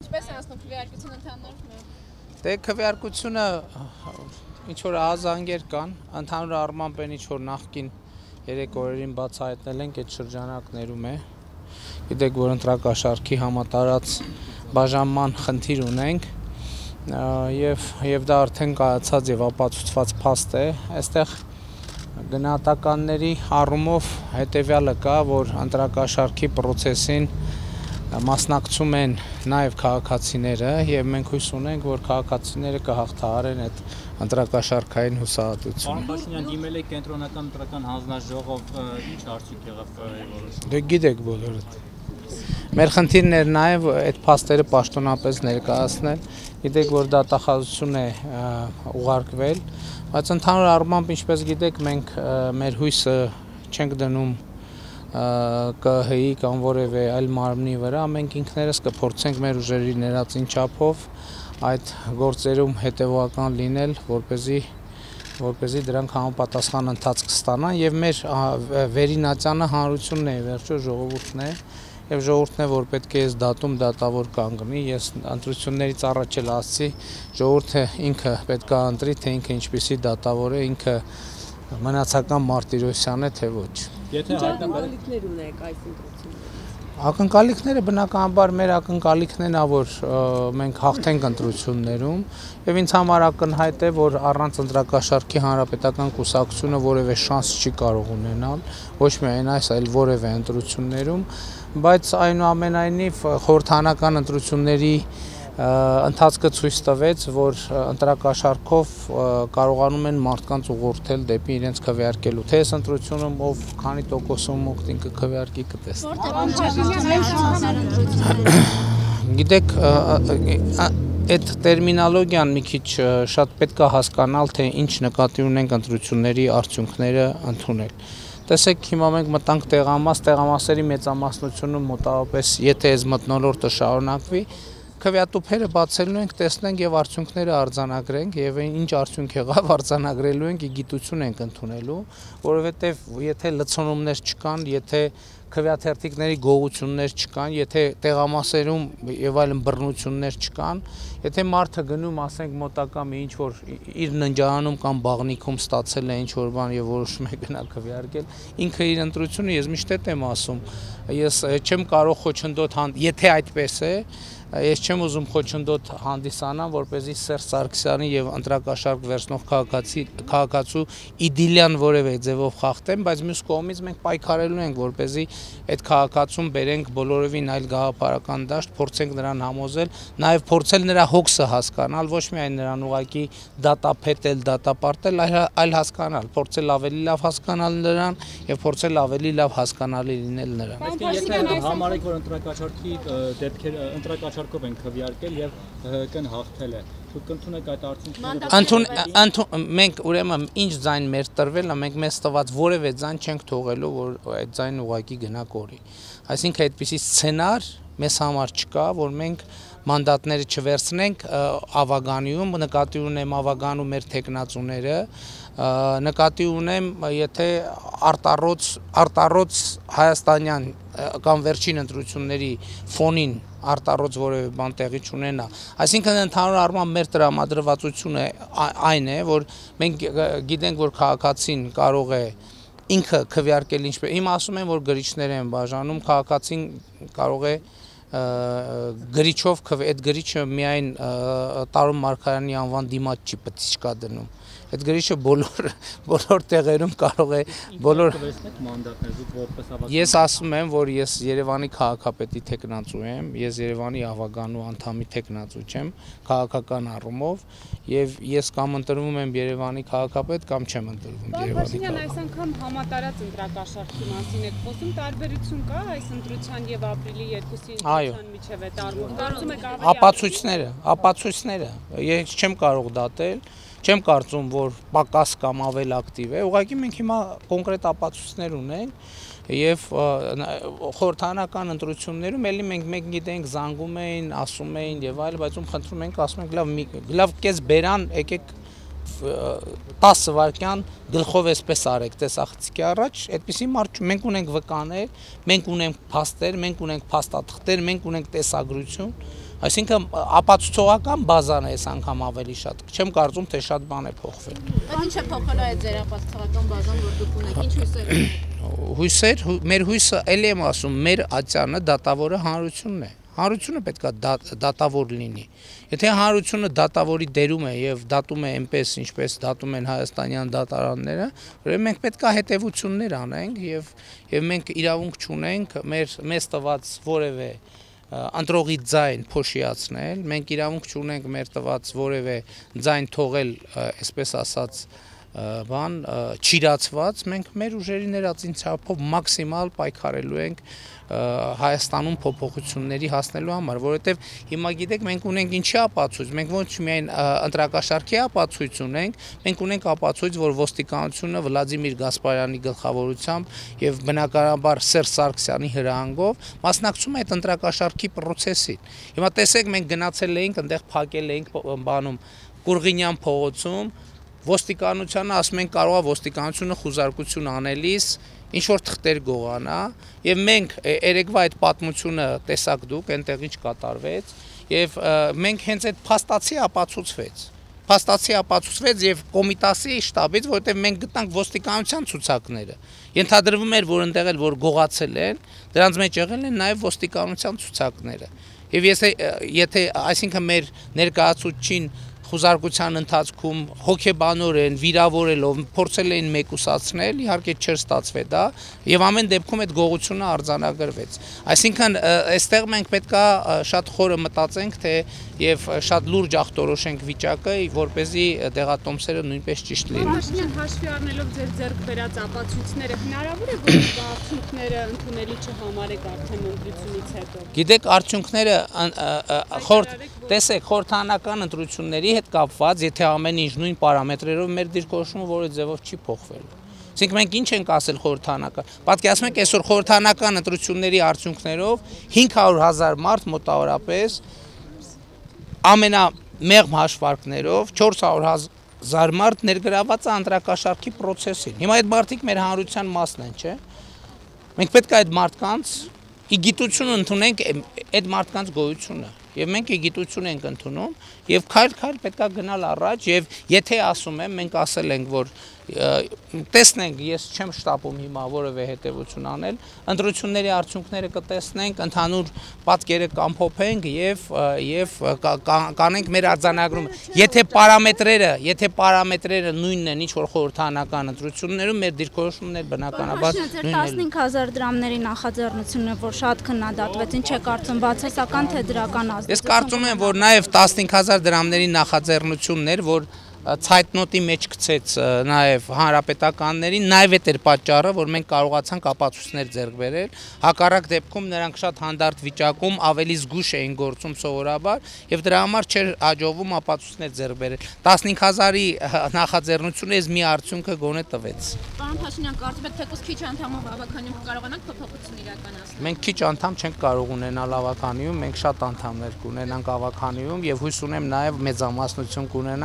Ինչպես է անցնում քվեարկությունը ընդհանուր։ Դե քվեարկությունը ինչ որ ահազանգեր կան, ընդհանուր առմամբ այն ինչ որ նախկին 3 օրերին բացահայտել ենք այդ շրջանակներում է։ Գիտեք, որ ընտրակաշառքի համատարած բաժանման խնդիր ունենք եւ դա արդեն կայացած եւ ապացուցված փաստ է։ Այստեղ գնահատականների առումով հետեւյալը կա, որ ընտրակաշառքի process-ին մասնակցում են նաև քաղաքացիները եւ մենք հույս ունենք, որ քաղաքացիները կհաղթահարեն այդ ընտրակաշառքային հուսահատությունը։ Պարոն Փաշինյան, դիմել եք կենտրոնական ընտրական հանձնաժողով, ինչ արդյունք եղավ որոշումը։ Դե գիտեք բոլորդ։ Մեր խնդիրն է նաև այդ փաստերը պաշտոնապես ներկայացնել։ Գիտեք, որ դատախազություն է ուղարկվել, բայց ընդհանուր առմամբ, ինչպես գիտեք, մենք մեր հույսը չենք դնում ԿՀ-ի կամ որևէ այլ մարմնի վրա, մենք ինքներս կփորձենք մեր ուժերի ներածին չափով այդ գործերում հետևողական լինել, որպեսզի դրանք համապատասխան ընթացք ստանան եւ մեր վերինացյանը հանրությունն է, վերջո ժողովուրդն է եւ ժողովուրդն է, որ պետք է այս դատում դատավոր կանգնի։ Ես ընտրություններից առաջ էլ ասացի, ժողովուրդը ինքը պետք է ընտրի, թե ինքը ինչպիսի դատավոր է, ինքը մնացական Մարտիրոսյան է, թե ոչ։ Եթե ակնկալիքներ ունեք այս ընտրություններից։ Ակնկալիքները բնականաբար մեր ակնկալիքն է, որ մենք հաղթենք ընտրություններում եւ ինձ համար ակնհայտ է, որ առանց ընտրակաշառքի հանրապետական կուսակցությունը որևէ շանս չի կարող ունենալ, ոչ միայն այս, այլ որևէ ընտրություններում, բայց այնուամենայնիվ խորհրդանական ընտրությունների ընթացքը ցույց տվեց, որ ընտրակաշառքով կարողանում են մարդկանց ուղղորդել դեպի իրենց քվեարկելու թե այս ընտրությունում ով քանի տոկոսում օգտին կքվեարկի կտեսնի։ Գիտեք, այդ տերմինոլոգիան մի քիչ շատ պետք է հասկանալ, թե ինչ նկատի ունենք ընտրությունների արդյունքները ընդունել։ Տեսեք, հիմա մենք մտանք տեղամասերի մեծամասնությունում մոտավորապես, եթե այս մթնոլորտը շարունակվի, քվեատուփերը բացելու ենք, տեսնենք եւ արդյունքները արձանագրենք եւ ինչ արդյունք եղավ արձանագրելու ենք, գիտություն ենք ընդունելու, որովհետեւ եթե լցոնումներ չկան, եթե քվեաթերթիկների գողություններ չկան, եթե տեղամասերում եւ այլն բռնություններ չկան, եթե մարդը գնում, ասենք մոտակա մի ինչ որ իր ննջարանում կամ բաղնիքում ստացել է ինչ որ բան եւ որոշում է գնալ քվեարկել, ինքը իր ընտրությունը ես միշտ եմ ասում, ես չեմ կարող խոչընդոտ, եթե այդպես է, ես չեմ ուզում խոչընդոտ հանդիսանամ, որպեսզի Սերժ Սարգսյանի եւ ընտրակաշառք վերցնող քաղաքացու իդիլյան որևէ ձևով խախտեմ, բայց մյուս կողմից մենք պայքարելու ենք, որպեսզի այդ քաղաքացուն բերենք բոլորովին այլ գաղափարական դաշտ, փորձենք նրան համոզել, նաեւ փորձել նրա հոգսը հասկանալ, ոչ միայն նրան ուղղակի դատապետել, դատապարտել, այլ հասկանալ, փորձել ավելի լավ հասկանալ նրան եւ փորձել ավելի լավ հասկանալի լինել նրան։ Եթե համարեք, որ ընտրակաշառքի դեպքերը ընտրակաշառքով են քվեարկել եւ ՀՀԿ-ն հաղթել է, դուք կընդունեք այդ արդյունքը։ Մենք ուրեմն ինչ ձայն մեր տրվել է, մենք մեզ տված որևէ ձայն չենք թողելու, որ այդ ձայնը ուղղակի գնա կորի։ Այսինքն այդպիսի սցենար մեզ համար չկա, որ մենք մանդատները չվերցնենք ավագանիում, նկատի ունեմ ավագանու մեր տեխնացուները, նկատի ունեմ, եթե արտառոց հայաստանյան կամ վերջին ընտրությունների ֆոնին արտառոց որևէ բան տեղի չունենա։ Այսինքն ընդհանուր առմամբ մեր տրամադրվածությունը այն է, որ մենք գիտենք, որ քաղաքացին կարող է ինքը քվեարկել ինչպես։ Հիմա ասում են, որ գրիչներ են բաժանում, քաղաքացին կարող է գրիչով այդ գրիչը միայն Տարոն Մարգարյանի անվան դիմաց չի պտիչկա դնում։ Այդ գրիչը բոլոր տեղերում կարող է բոլոր Ես ասում եմ, որ ես Երևանի քաղաքապետի տեխնացու եմ, ես Երևանի ավագանու անդամի տեխնացու չեմ, քաղաքական առումով, եւ ես կամ ընտրվում եմ Երևանի քաղաքապետ կամ չեմ ընտրվում Երևանի քաղաքապետ։ Այս անգամ համատարած ընտրակաշառքի մասին եք խոսում, տարբերություն կա այս ընտրության եւ ապրիլի 2-ի ընտրության միջև է տարվում։ Կարծում եք ավելի ապացույցները, ես չեմ կարող դատել, չեմ կարծում, որ պակաս կամ ավել ակտիվ է, ուղղակի մենք հիմա կոնկրետ ապացույցներ ունենք եւ խորհրդանական ընտրություններում էլի մենք գիտենք զանգում էին, ասում էին եւ այլ, բայց ում խնդրում ենք, ասում ենք լավ կես բերան, եկեք 10 վայրկյան գլխով էսպես արեք, տեսախցիկի առաջ, այդպիսի մարդ մենք ունենք վկաներ, մենք ունենք փաստեր, մենք ունենք փաստաթղթեր, մենք ունենք տեսագրություն, Այսինքն ապացուցողական բազան է այս անգամ ավելի շատ։ Չեմ կարծում, թե շատ բան է փոխվել։ Բայց ինչ է փոխել այդ ձեր ապացուցողական բազան, որ դուք ունեք, ինչ հույսեր ունեք։ Մեր հույսը, ելի եմ ասում, մեր ատյանը դատավորը հանրությունն է։ Հանրությունը պետք է դատավոր լինի։ Եթե հանրությունը դատավորի դերում է եւ դատում է այնպես, ինչպես դատում են հայաստանյան դատարանները, ուրեմն մենք պետք է հետեւություններ անենք եւ մենք իրավունք չունենք մեզ տված որևէ ընտրողի ձայն փոշիացնել, մենք իրավունք չունենք մեր տված որևէ ձայն թողել, այսպես ասած, բան չիրացված, մենք մեր ուժերի ներածին չափով մաքսիմալ պայքարելու ենք Հայաստանում փոփոխությունների հասնելու համար, որովհետև հիմա գիտեք մենք ունենք ինչի ապացույց, մենք ոչ միայն ընտրակաշարքի ապացույց ունենք, մենք ունենք ապացույց, որ ոստիկանությունը Վլադիմիր Գասպարյանի գլխավորությամբ եւ բնականաբար Սերժ Սարգսյանի հրահանգով մասնակցում է այդ ընտրակաշարքի process-ին։ Հիմա տեսեք մենք գնացել էինք, այնտեղ փակել էինք բանում Կուրղինյան փողոցում, ոստիկանությանը ասում են կարող է ոստիկանությունը խուզարկություն անելիս ինչ որ թղթեր գողանա եւ մենք երեկվա այդ պատմությունը տեսակ դուք այնտեղ ինչ կատարվեց եւ մենք հենց այդ փաստացի ապացուցվեց եւ Կոմիտասի շտաբից, որովհետեւ մենք գտանք ոստիկանության ցուցակները։ Ենթադրվում էր, որ այնտեղ էլ որ գողացել են, դրանց մեջ եղել են նաեւ ոստիկանության ցուցակները։ Եվ եթե այսինքն մեր ներկայացուցչին խուզարկության ընթացքում հոգեբանորեն վիրավորելով փորձել էին մեկուսացնել, իհարկե չէր ստացվել դա, եւ ամեն դեպքում այդ գողությունը արձանագրվեց։ Այսինքն այստեղ մենք պետքա շատ խորը մտածենք, թե եւ շատ լուրջ ախտորոշենք վիճակը, որպեսզի դեղատոմսերը նույնպես ճիշտ լինեն։ Հաշվի առնելով ձեր ձեռք բերած ապացույցները, հնարավոր է որ արդյունքները ընդունելի չհամարեք արդեն ընտրությունից հետո։ Գիտեք, արդյունքները տեսեք, խորհրդարանական ընտրությունների հետ կապված, եթե ամեն ինչ նույն պարամետրերով մեր դիրքորոշումը որևէ ձևով չի փոխվելու։ Այսինքն մենք ինչ ենք ասել խորհրդարանական։ Պատկերացնում եք այսօր խորհրդարանական ընտրությունների արդյունքներով 500,000 մարդ մոտավորապես ամենամեղմ հաշվարկներով 400,000 մարդ ներգրաված է ընտրակաշարքի process-ին։ Հիմա այդ մարդիկ մեր հանրության մասն են, չէ՞։ Մենք պետք է այդ մարդկանց ի գիտություն ընդունենք այդ մարդկանց գոյությունը։ Եվ մենք ի գիտություն ենք ընդունում եւ քայլ-քայլ պետքա գնալ առաջ եւ եթե ասում եմ մենք ասել ենք որ տեսնենք ես չեմ շտապում հիմա որևէ հետեւություն անել ընտրությունների արդյունքները կտեսնենք ընդհանուր պատկերը կամփոփենք եւ կանենք մեր արձանագրումը եթե պարամետրերը նույնն են ինչ որ խորհրդարանական ընտրություններում մեր դիրքորոշումն է բնականաբար նույնն է 15,000 դրամների նախաձեռնությունը որ շատ քննադատվեց ինչ է կարծում բացասական թե դրական Ես կարծում եմ, որ նաև 15,000 դրամների նախաձեռնությունն էր, որ ցայտնոտի մեջ գցեց նաև հանրապետականներին, նաև այդ էր պատճառը, որ մենք կարողացանք ապացույցներ ձեռք բերել, հակառակ դեպքում նրանք շատ հանդարտ վիճակում ավելի զգուշ էին գործում սովորաբար եւ դրա համար չէր հաջողվում ապացույցներ ձեռք բերել։ 15,000-ի նախաձեռնությունը ես մի արդյունքը գոնե տվեց։ Պարոն Փաշինյան, կարծում եք թեկուզ քիչ անդամով ավականիում կարողանանք փոփոխություն իրականացնել։ Մենք քիչ անդամ չենք կարող ունենալ ավականիում, մենք շատ անդամներ կունենանք ավականիում եւ հույս ունեմ նաեւ մեծամասնություն կունենանք